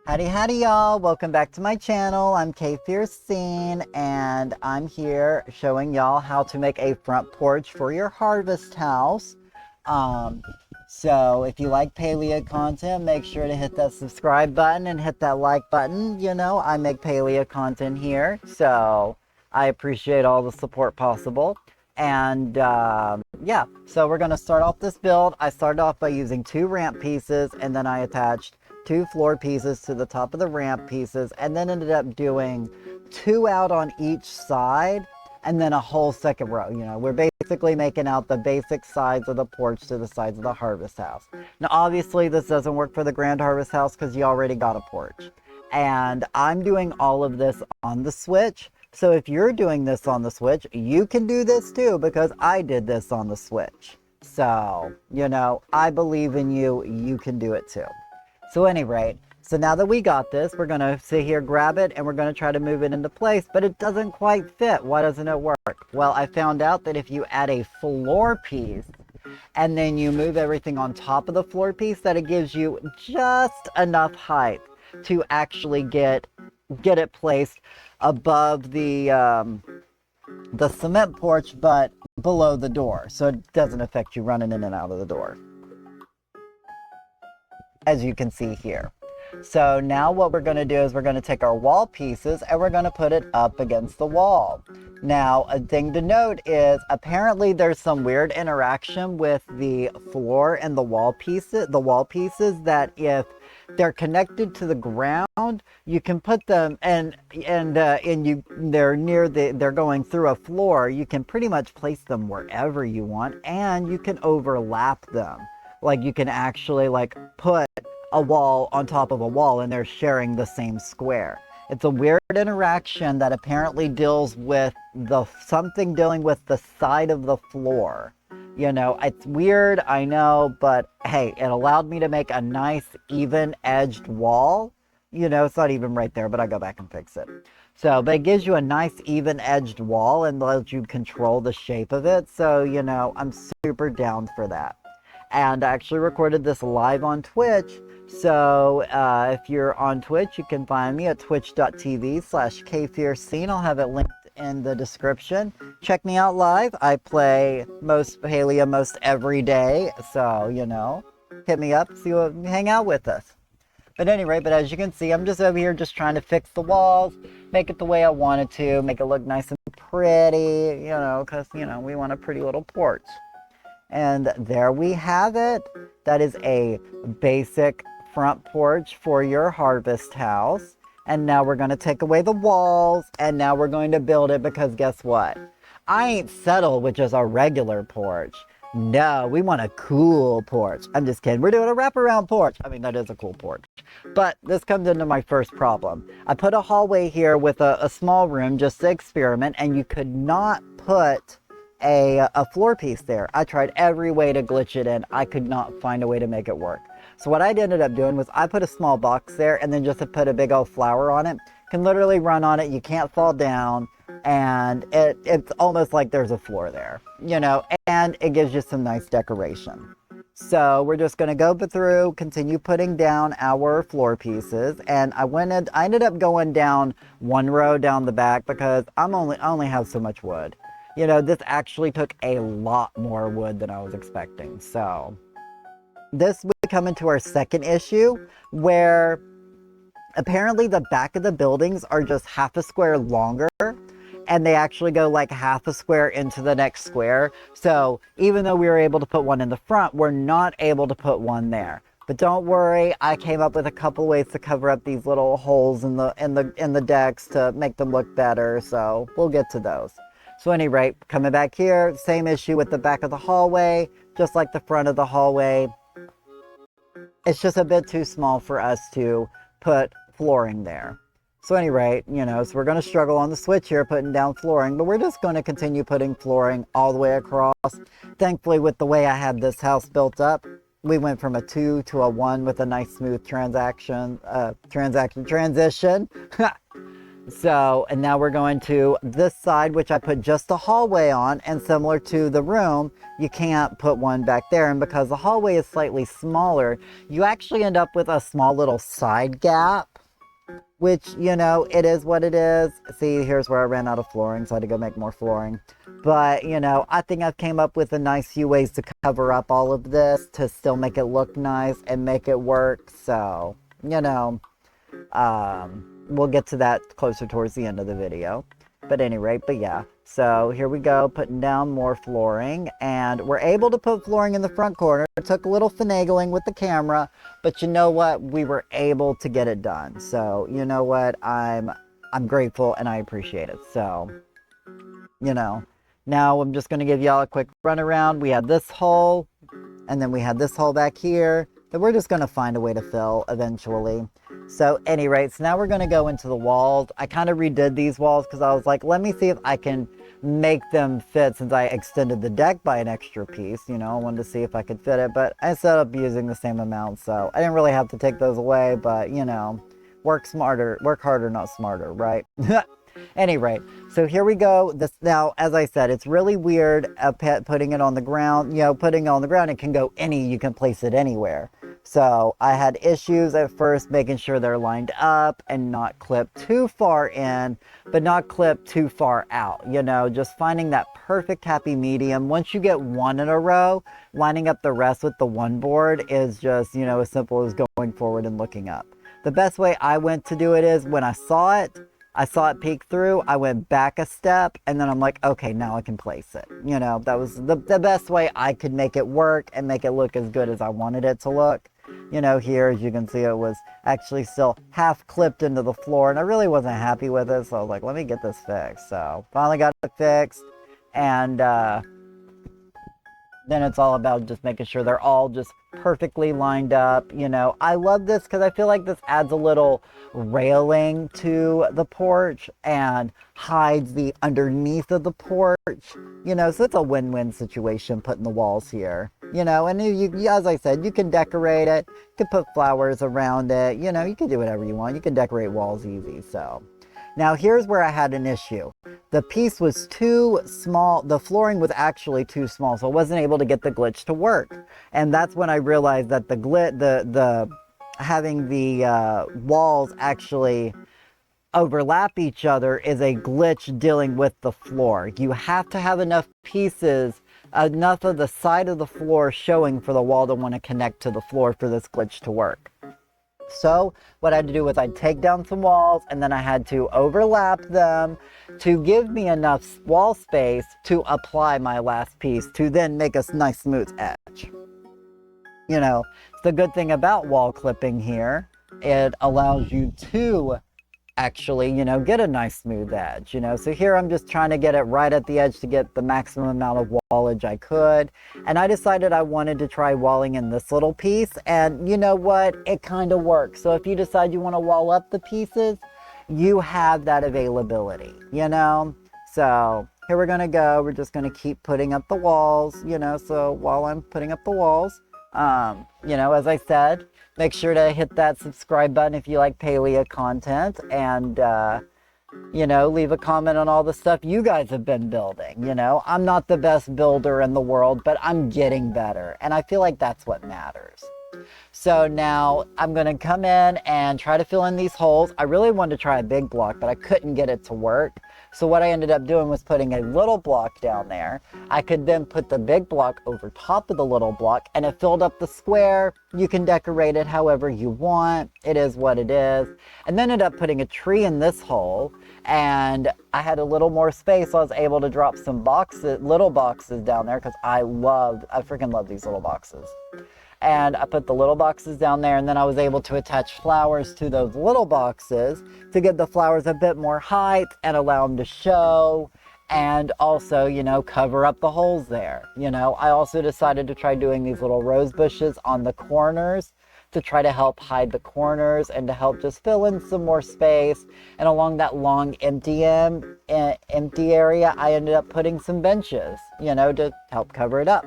Howdy y'all, welcome back to my channel. I'm Kay Fiercine and I'm here showing y'all how to make a front porch for your harvest house. So if you like Palia content, make sure to hit that subscribe button and hit that like button. You know, I make Palia content here, so I appreciate all the support possible. And yeah, so we're going to start off this build. I started off by using 2 ramp pieces, and then I attached 2 floor pieces to the top of the ramp pieces, and then ended up doing 2 out on each side, and then a whole second row. You know, we're basically making out the basic sides of the porch to the sides of the harvest house. Now, obviously, this doesn't work for the grand harvest house because you already got a porch. And I'm doing all of this on the Switch. So if you're doing this on the Switch, you can do this too, because I did this on the Switch. So, you know, I believe in you. You can do it too. So at any rate, so now that we got this, we're going to sit here, grab it, and we're going to try to move it into place, but it doesn't quite fit. Why doesn't it work? Well, I found out that if you add a floor piece and then you move everything on top of the floor piece, that it gives you just enough height to actually get it placed above the cement porch, but below the door, so it doesn't affect you running in and out of the door, as you can see here. So now what we're going to do is we're going to take our wall pieces and we're going to put it up against the wall. Now, a thing to note is apparently there's some weird interaction with the floor and the wall pieces, that if they're connected to the ground, you can put them they're going through a floor, you can pretty much place them wherever you want, and you can overlap them. Like, you can actually like put a wall on top of a wall and they're sharing the same square. It's a weird interaction that apparently deals with something dealing with the side of the floor. You know, it's weird, I know, but hey, it allowed me to make a nice even edged wall. You know, it's not even right there, but I go back and fix it. So, but it gives you a nice even edged wall and lets you control the shape of it. So, you know, I'm super down for that. And I actually recorded this live on Twitch. So if you're on Twitch, you can find me at twitch.tv/kfiercine. I'll have it linked in the description. Check me out live. I play Palia most every day. So, you know, hit me up, hang out with us. But anyway, as you can see, I'm just over here just trying to fix the walls, make it the way I want it to, make it look nice and pretty, you know, because, you know, we want a pretty little porch. And there we have it. That is a basic front porch for your harvest house. And now we're going to take away the walls, and now we're going to build it, because guess what? I ain't settled with just a regular porch. No, we want a cool porch. I'm just kidding. We're doing a wraparound porch. I mean, that is a cool porch. But this comes into my first problem. I put a hallway here with a small room just to experiment, and you could not put a floor piece there. I tried every way to glitch it in. I could not find a way to make it work. So what I ended up doing was I put a small box there and then just put a big old flower on it. Can literally run on it. You can't fall down. And it's almost like there's a floor there, you know, and it gives you some nice decoration. So we're just going to go through, continue putting down our floor pieces. And I ended up going down 1 row down the back because I only have so much wood. You know, this actually took a lot more wood than I was expecting. So this would come into our second issue, where apparently the back of the buildings are just half a square longer, and they actually go like half a square into the next square. So even though we were able to put one in the front, we're not able to put one there. But don't worry, I came up with a couple ways to cover up these little holes in the decks to make them look better. So we'll get to those. So at any rate, coming back here, same issue with the back of the hallway, just like the front of the hallway. It's just a bit too small for us to put flooring there. So at any rate, you know, so we're going to struggle on the Switch here putting down flooring, but we're just going to continue putting flooring all the way across. Thankfully, with the way I had this house built up, we went from a 2 to a 1 with a nice smooth transition. So, and now we're going to this side, which I put just a hallway on, and similar to the room, you can't put one back there. And because the hallway is slightly smaller, you actually end up with a small little side gap which, you know, it is what it is. See, here's where I ran out of flooring, so I had to go make more flooring. But, you know, I think I've came up with a nice few ways to cover up all of this to still make it look nice and make it work. So, you know, we'll get to that closer towards the end of the video. But at any rate, but yeah. So here we go, putting down more flooring, and we're able to put flooring in the front corner. It took a little finagling with the camera, but you know what? We were able to get it done. So you know what? I'm grateful and I appreciate it. So, you know, now I'm just going to give y'all a quick run around. We had this hole, and then we had this hole back here that we're just going to find a way to fill eventually. So any rate, so now we're going to go into the walls. I kind of redid these walls because I was like, let me see if I can make them fit, since I extended the deck by an extra piece. You know, I wanted to see if I could fit it, but I ended up using the same amount, so I didn't really have to take those away. But you know, work harder, not smarter, right? Anyway, so here we go. This now, as I said, it's really weird putting it on the ground. You know, putting it on the ground, it can go you can place it anywhere. So I had issues at first making sure they're lined up and not clipped too far in, but not clipped too far out. You know, just finding that perfect happy medium. Once you get one in a row, lining up the rest with the one board is just, you know, as simple as going forward and looking up. The best way I went to do it is when I saw it peek through, I went back a step, and then I'm like, okay, now I can place it. You know, that was the best way I could make it work and make it look as good as I wanted it to look. You know, here, as you can see, it was actually still half clipped into the floor, and I really wasn't happy with it, so I was like, let me get this fixed. So, finally got it fixed, and then it's all about just making sure they're all just perfectly lined up. You know, I love this because I feel like this adds a little railing to the porch and hides the underneath of the porch, you know, so it's a win-win situation putting the walls here, you know. And you, as I said, you can decorate it, you can put flowers around it, you know, you can do whatever you want. You can decorate walls easy. So now here's where I had an issue. The piece was too small. The flooring was actually too small, so I wasn't able to get the glitch to work. And that's when I realized that having the walls actually overlap each other is a glitch dealing with the floor. You have to have enough pieces, enough of the side of the floor showing for the wall to want to connect to the floor for this glitch to work. So what I had to do was I'd take down some walls, and then I had to overlap them to give me enough wall space to apply my last piece to then make a nice smooth edge. You know, the good thing about wall clipping here, it allows you to actually, you know, get a nice smooth edge, you know. So here I'm just trying to get it right at the edge to get the maximum amount of wallage I could. And I decided I wanted to try walling in this little piece, and you know what? It kind of works. So if you decide you want to wall up the pieces, you have that availability, you know. So here we're going to go. We're just going to keep putting up the walls, you know. So while I'm putting up the walls, you know, as I said, make sure to hit that subscribe button if you like Palia content, and you know, leave a comment on all the stuff you guys have been building. You know, I'm not the best builder in the world, but I'm getting better, and I feel like that's what matters. So now I'm going to come in and try to fill in these holes. I really wanted to try a big block, but I couldn't get it to work. So what I ended up doing was putting a little block down there. I could then put the big block over top of the little block, and it filled up the square. You can decorate it however you want. It is what it is. And then ended up putting a tree in this hole, and I had a little more space, so I was able to drop some little boxes down there, because I freaking love these little boxes. And I put the little boxes down there, and then I was able to attach flowers to those little boxes to give the flowers a bit more height and allow them to show, and also, you know, cover up the holes there. You know, I also decided to try doing these little rose bushes on the corners to try to help hide the corners and to help just fill in some more space. And along that long empty area, I ended up putting some benches, you know, to help cover it up.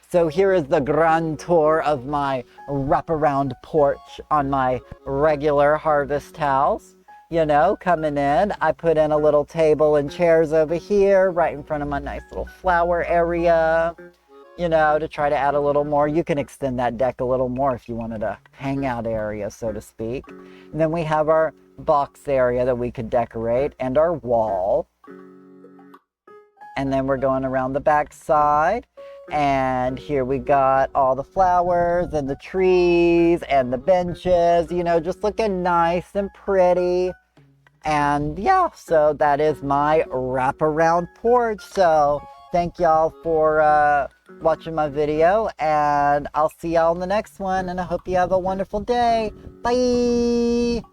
So here is the grand tour of my wraparound porch on my regular harvest house. You know, coming in, I put in a little table and chairs over here, right in front of my nice little flower area. you know, to try to add a little more. You can extend that deck a little more if you wanted a hangout area, so to speak. And then we have our box area that we could decorate and our wall. And then we're going around the back side. And here we got all the flowers and the trees and the benches, you know, just looking nice and pretty. And yeah, so that is my wraparound porch. So thank y'all for watching my video, and I'll see y'all in the next one. And I hope you have a wonderful day. Bye.